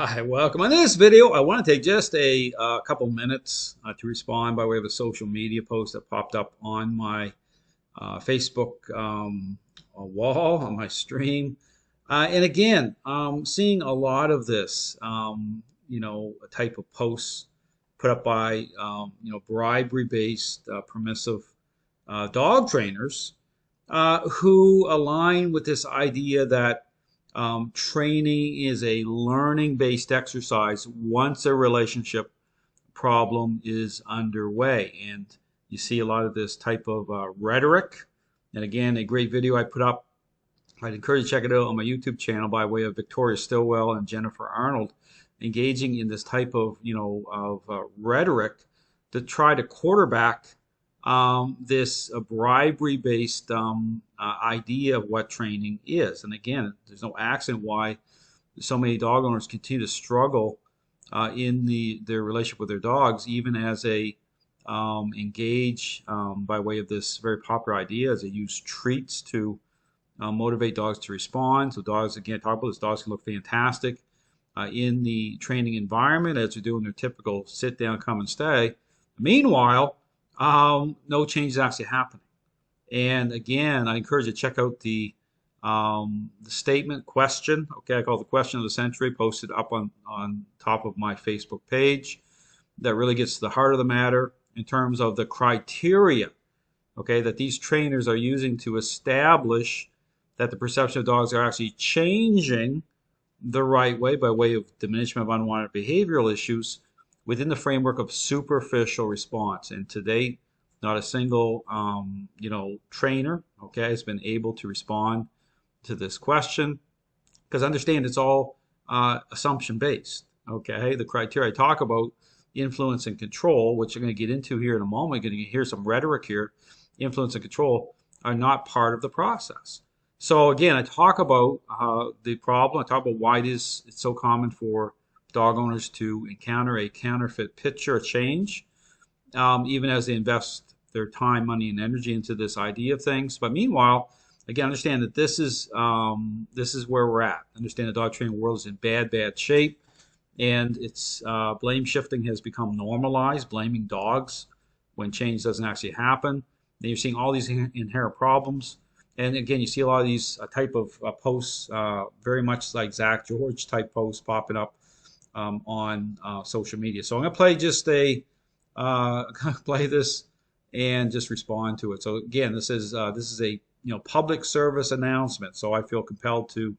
Hi, welcome. In this video, I want to take just a couple minutes to respond by way of a social media post that popped up on my Facebook wall, on my stream. And again, seeing a lot of this, a type of posts put up by, bribery-based, permissive dog trainers who align with this idea that training is a learning-based exercise once a relationship problem is underway. And you see a lot of this type of rhetoric. And again, a great video I put up. I'd encourage you to check it out on my YouTube channel by way of Victoria Stillwell and Jennifer Arnold, engaging in this type of, rhetoric to try to quarterback this bribery-based idea of what training is. And again, there's no accident why so many dog owners continue to struggle in their relationship with their dogs, even as they engage by way of this very popular idea, as they use treats to motivate dogs to respond. So dogs, again, talk about this, dogs can look fantastic in the training environment as they're doing their typical sit down, come and stay. Meanwhile, no change is actually happening. And again, I encourage you to check out the statement question. Okay, I call it the question of the century, posted up on top of my Facebook page. That really gets to the heart of the matter in terms of the criteria, okay, that these trainers are using to establish that the perception of dogs are actually changing the right way by way of diminishment of unwanted behavioral issues within the framework of superficial response. And to date, not a single trainer, okay, has been able to respond to this question, because understand it's all assumption based. Okay, the criteria I talk about, influence and control, which I'm going to get into here in a moment, you're going to hear some rhetoric here, influence and control are not part of the process. So again, I talk about the problem, I talk about why it's so common for dog owners to encounter a counterfeit pitch or change, even as they invest their time, money, and energy into this idea of things. But meanwhile, again, understand that this is where we're at. Understand the dog training world is in bad shape, and it's blame shifting has become normalized, blaming dogs when change doesn't actually happen. Then you're seeing all these inherent problems. And again, you see a lot of these type of posts, very much like Zach George type posts popping up on social media. So I'm going to play just play this and just respond to it. So again, this is a public service announcement. So I feel compelled to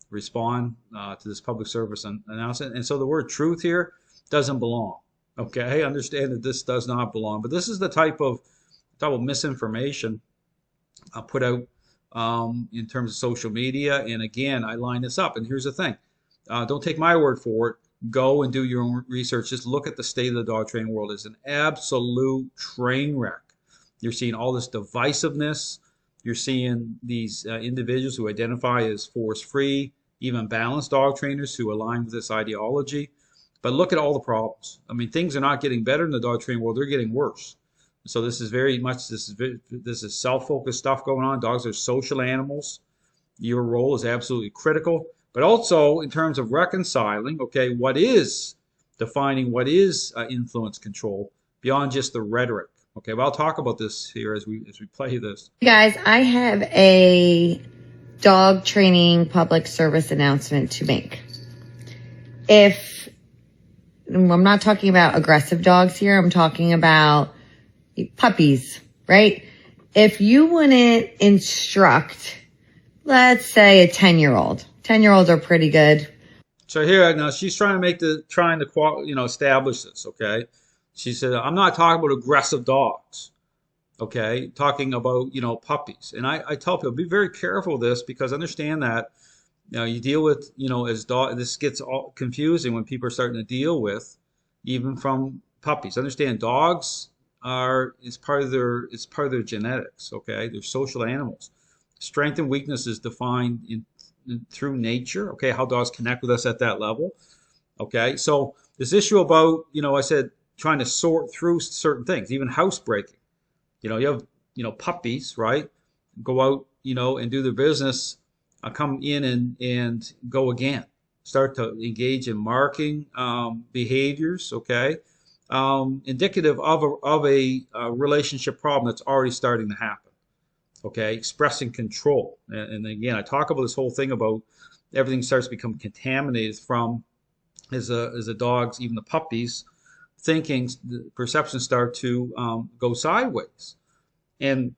respond to this public service announcement. And so the word truth here doesn't belong. Okay, understand that this does not belong. But this is the type of misinformation put out in terms of social media. And again, I line this up. And here's the thing. Don't take my word for it. Go and do your own research. Just look at the state of the dog training world. It's an absolute train wreck. You're seeing all this divisiveness. You're seeing these individuals who identify as force-free, even balanced dog trainers who align with this ideology. But look at all the problems. I mean, things are not getting better in the dog training world. They're getting worse. So this is very much, this is self-focused stuff going on. Dogs are social animals. Your role is absolutely critical. But also in terms of reconciling, okay, defining what is influence control beyond just the rhetoric. Okay, well, I'll talk about this here as we play this. Hey guys, I have a dog training public service announcement to make. I'm not talking about aggressive dogs here, I'm talking about puppies, right? If you wouldn't instruct, let's say a 10-year-old. 10-year-olds are pretty good. So here, now she's trying to establish this, okay? She said, I'm not talking about aggressive dogs, okay? Talking about, puppies. And I tell people, be very careful with this, because understand that, you deal with, as dog, this gets all confusing when people are starting to deal with, even from puppies. Understand dogs it's part of their genetics, okay? They're social animals. Strength and weakness is defined through nature, okay? How dogs connect with us at that level, okay? So this issue about, I said, trying to sort through certain things, even housebreaking. You have, puppies, right? Go out, and do their business, come in and go again. start to engage in marking behaviors, okay, indicative of a relationship problem that's already starting to happen, okay, expressing control. And again, I talk about this whole thing about everything starts to become contaminated from as a dog's, even the puppies, thinking, the perceptions start to go sideways. And,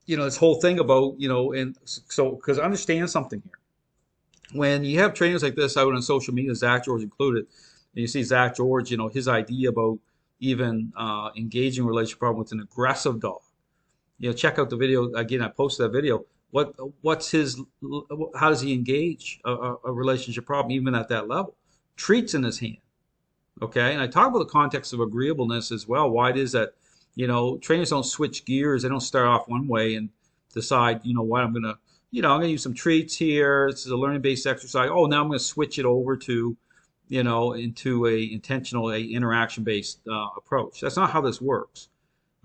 this whole thing about, and so, because understand something here. When you have trainers like this out on social media, Zach George included, and you see Zach George, his idea about even engaging a relationship problem with an aggressive dog. Check out the video again. I posted that video. What's his? How does he engage a relationship problem even at that level? Treats in his hand. Okay, and I talk about the context of agreeableness as well. Why it is that trainers don't switch gears. They don't start off one way and decide, what I'm gonna, I'm gonna use some treats here. This is a learning-based exercise. Oh, now I'm gonna switch it over to, into a intentional, interaction-based approach. That's not how this works.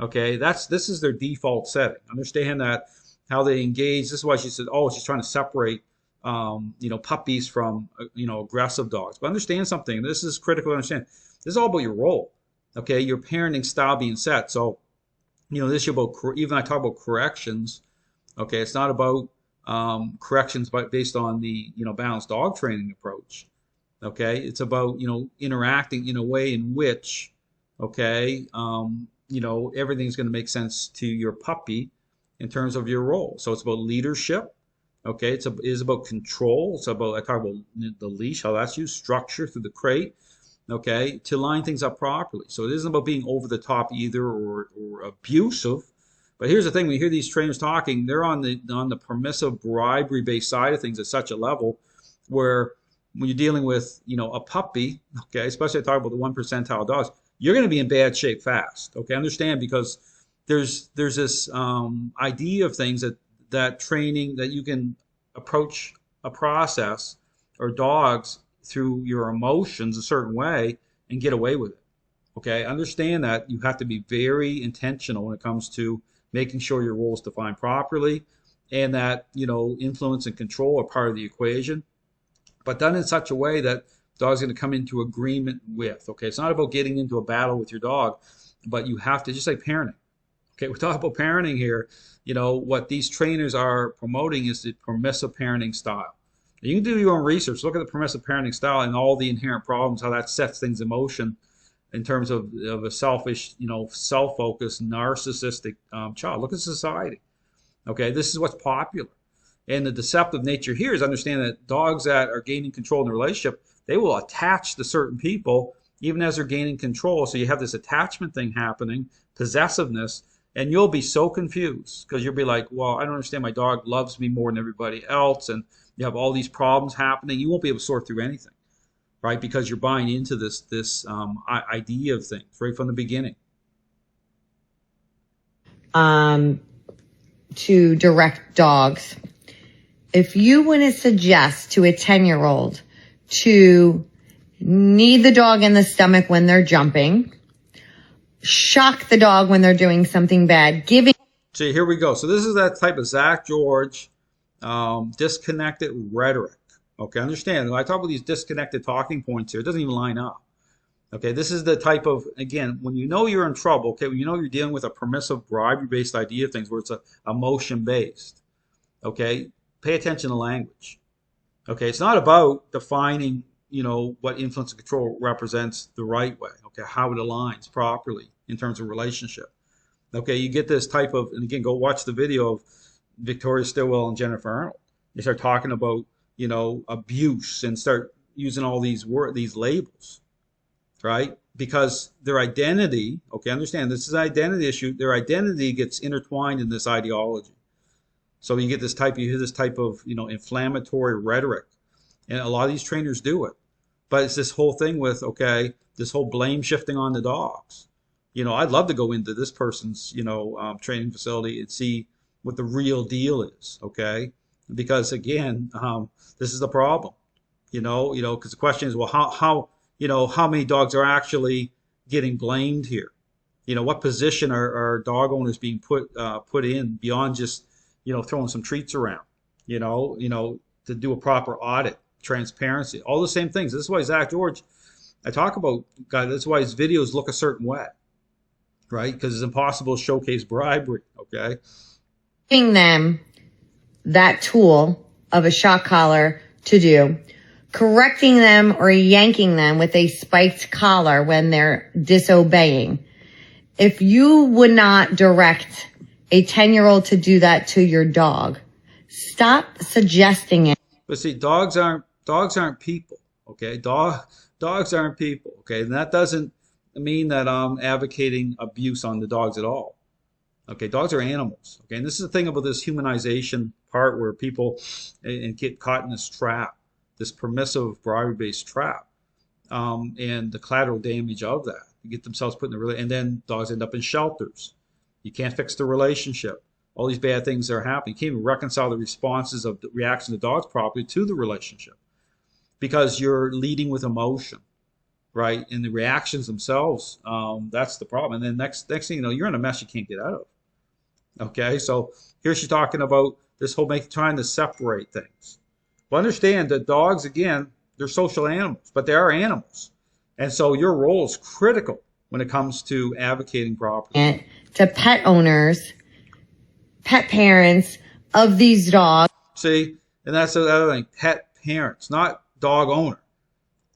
Okay, this is their default setting. Understand that how they engage. This is why she said, oh, she's trying to separate, puppies from, aggressive dogs. But understand something. This is critical to understand. This is all about your role. Okay, your parenting style being set. So, this is about even I talk about corrections. Okay, it's not about corrections, but based on the balanced dog training approach. Okay, it's about interacting in a way in which, okay, everything's going to make sense to your puppy in terms of your role. So it's about leadership. Okay, it is about control. It's about, I talk about the leash, how that's used, structure through the crate. Okay, to line things up properly. So it isn't about being over the top either or abusive. But here's the thing: when you hear these trainers talking, they're on the permissive bribery-based side of things at such a level where when you're dealing with a puppy, okay, especially I talk about the 1 percentile dogs, you're going to be in bad shape fast. Okay, understand, because there's this idea of things that training that you can approach a process or dogs through your emotions a certain way and get away with it. Okay, understand that you have to be very intentional when it comes to making sure your role is defined properly, and that influence and control are part of the equation, but done in such a way that dog's going to come into agreement with. Okay, it's not about getting into a battle with your dog, but you have to, just like parenting. Okay, we're talking about parenting here. What these trainers are promoting is the permissive parenting style. You can do your own research. Look at the permissive parenting style and all the inherent problems, how that sets things in motion in terms of a selfish, self-focused, narcissistic child. Look at society. Okay, this is what's popular. And the deceptive nature here is understand that dogs that are gaining control in the relationship, they will attach to certain people even as they're gaining control. So you have this attachment thing happening, possessiveness, and you'll be so confused because you'll be like, well, I don't understand. My dog loves me more than everybody else. And you have all these problems happening. You won't be able to sort through anything, right? Because you're buying into this idea of things right from the beginning. To direct dogs, if you want to suggest to a 10-year-old to knee the dog in the stomach when they're jumping, shock the dog when they're doing something bad, See, here we go. So this is that type of Zach George disconnected rhetoric. Okay, understand. When I talk about these disconnected talking points here, it doesn't even line up. Okay, this is the type of, again, when you're in trouble, okay, when you're dealing with a permissive bribery-based idea of things where it's emotion-based, okay, pay attention to language. Okay, it's not about defining, what influence and control represents the right way, okay, how it aligns properly in terms of relationship. Okay, you get this type of, and again, go watch the video of Victoria Stilwell and Jennifer Arnold. They start talking about, abuse and start using all these labels, right? Because their identity, okay, understand this is an identity issue. Their identity gets intertwined in this ideology. So you hear this type of, inflammatory rhetoric. And a lot of these trainers do it. But it's this whole thing with, okay, this whole blame shifting on the dogs. I'd love to go into this person's, training facility and see what the real deal is, okay? Because again, this is the problem, because the question is, well, how many dogs are actually getting blamed here? What position are dog owners being put in beyond just, throwing some treats around, to do a proper audit transparency, all the same things. This is why Zach George, I talk about, God, that's why his videos look a certain way, right? Because it's impossible to showcase bribery, okay? Giving them that tool of a shock collar to do, correcting them or yanking them with a spiked collar when they're disobeying. If you would not direct a 10-year-old to do that to your dog, stop suggesting it. But see, dogs aren't people, okay? Dogs aren't people, okay? And that doesn't mean that I'm advocating abuse on the dogs at all. Okay, dogs are animals. Okay, and this is the thing about this humanization part where people and get caught in this trap, this permissive bribery-based trap, and the collateral damage of that. You get themselves put in the and then dogs end up in shelters. You can't fix the relationship. All these bad things are happening. You can't even reconcile the responses of the reaction of dogs properly to the relationship because you're leading with emotion, right? And the reactions themselves, that's the problem. And then next thing you know, you're in a mess you can't get out of. Okay, so here she's talking about this whole trying to separate things. Well, understand that dogs, again, they're social animals, but they are animals. And so your role is critical when it comes to advocating properly. To pet owners, pet parents of these dogs. See, and that's the other thing, pet parents, not dog owner,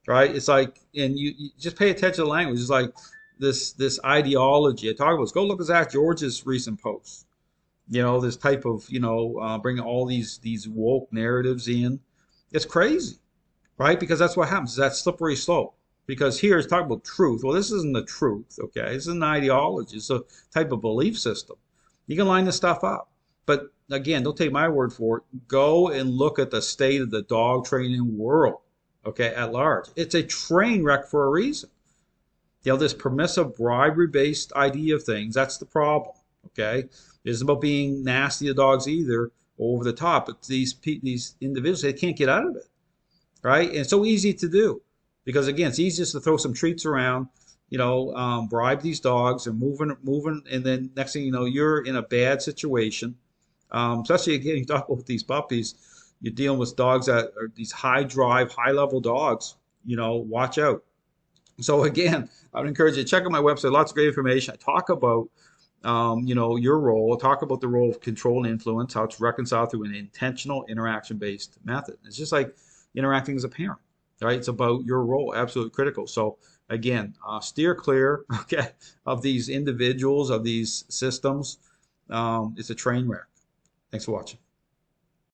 right? It's like, and you just pay attention to the language. It's like this ideology I talk about. Go look at Zach George's recent posts. You know, this type of, bringing all these woke narratives in. It's crazy, right? Because that's what happens. It's that slippery slope. Because here it's talking about truth. Well, this isn't the truth, okay? This is an ideology. It's a type of belief system. You can line this stuff up. But again, don't take my word for it. Go and look at the state of the dog training world, okay, at large. It's a train wreck for a reason. This permissive bribery-based idea of things, that's the problem, okay? It isn't about being nasty to dogs either, or over the top, but these individuals, they can't get out of it, right? And it's so easy to do because, again, it's easiest to throw some treats around, bribe these dogs and moving, and then next thing you know, you're in a bad situation. Especially, again, you talk about these puppies, you're dealing with dogs that are these high drive, high level dogs, watch out. So again, I would encourage you to check out my website, lots of great information. I talk about your role. Talk about the role of control and influence, how it's reconciled through an intentional interaction-based method. It's just like interacting as a parent, right? It's about your role, absolutely critical. So again, steer clear, okay, of these individuals, of these systems. It's a train wreck. Thanks for watching.